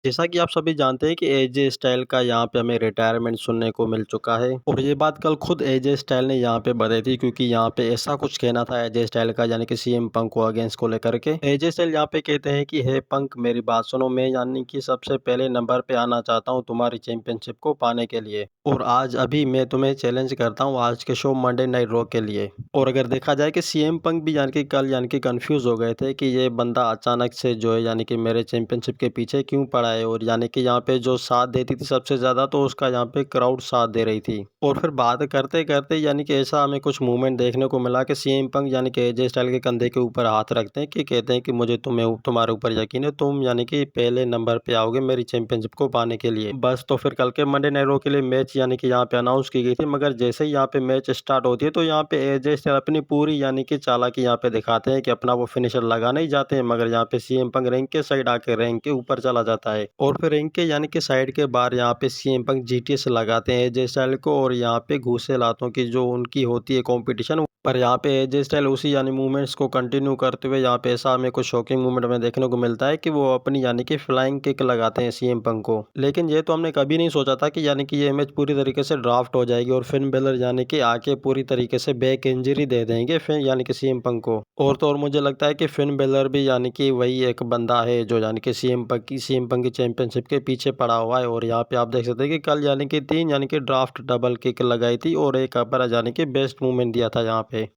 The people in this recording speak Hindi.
जैसा कि आप सभी जानते हैं कि एजे स्टाइल का यहाँ पे हमें रिटायरमेंट सुनने को मिल चुका है और ये बात कल खुद एजे स्टाइल ने यहाँ पे बताई थी, क्योंकि यहाँ पे ऐसा कुछ कहना था एजे स्टाइल का, यानी कि सीएम पंक को अगेंस्ट को लेकर के। एजे स्टाइल यहाँ पे कहते हैं कि हे पंक, मेरी बात सुनो, मैं यानी कि सबसे पहले नंबर पे आना चाहता हूँ तुम्हारी चैंपियनशिप को पाने के लिए, और आज अभी मैं तुम्हें चैलेंज करता हूँ आज के शो मंडे नाइट रॉ के लिए। और अगर देखा जाए कि सीएम पंक भी यानी कि कल यानी कि कंफ्यूज हो गए थे कि ये बंदा अचानक से जो है यानी कि मेरे चैंपियनशिप के पीछे क्यों पड़ा है, और यानी कि यहाँ पे जो साथ देती थी सबसे ज़्यादा तो उसका यहाँ पे क्राउड साथ दे रही थी। और फिर बात करते करते यानी कि ऐसा हमें कुछ मूवमेंट देखने को मिला कि सीएम पंक यानी कि एजे स्टाइल के कंधे के ऊपर हाथ रखते हैं कि कहते हैं कि मुझे तुम्हारे ऊपर यकीन है, तुम यानी कि पहले नंबर पे आओगे मेरी चैंपियनशिप को पाने के लिए बस। तो फिर कल के मंडे नाइट रॉ के लिए मैच यानी कि यहाँ पे अनाउंस की गई थी, मगर जैसे ही यहाँ पे मैच स्टार्ट होती है तो यहाँ पे एजे स्टाइल अपनी पूरी यानी कि चालाकी यहाँ पे दिखाते हैं कि अपना वो फिनिशर लगाने ही जाते हैं, मगर यहाँ पे सीएम पंक रैंक के साइड आके रैंक के ऊपर चला जाता है और फिर रैंक के यानी कि साइड के बाहर यहाँ पे सीएम पंक जीटीएस लगाते हैं एजे स्टाइल को, और यहाँ पे घूसे लातों की जो उनकी होती है कॉम्पिटिशन, पर यहाँ पे एजे स्टाइल उसी यानी मूवमेंट्स को कंटिन्यू करते हुए यहाँ पे ऐसा हमें कुछ शॉकिंग मूवमेंट में देखने को मिलता है कि वो अपनी यानी कि फ्लाइंग किक लगाते हैं सीएम पंक को। लेकिन ये तो हमने कभी नहीं सोचा था कि यानी कि ये मैच पूरी तरीके से ड्राफ्ट हो जाएगी और फिन बेलर यानी कि आके पूरी तरीके से बैक इंजरी दे देंगे फिन यानी कि सीएम पंक को। और मुझे लगता है कि फिन बेलर भी यानी कि वही एक बंदा है जो यानी कि सीएम पंक की चैंपियनशिप के पीछे पड़ा हुआ है। और यहाँ पे आप देख सकते हैं कि कल यानी कि 3 यानी कि ड्राफ्ट डबल किक लगाई थी और एक अपर यानी कि बेस्ट मूवमेंट दिया था यहाँ पे।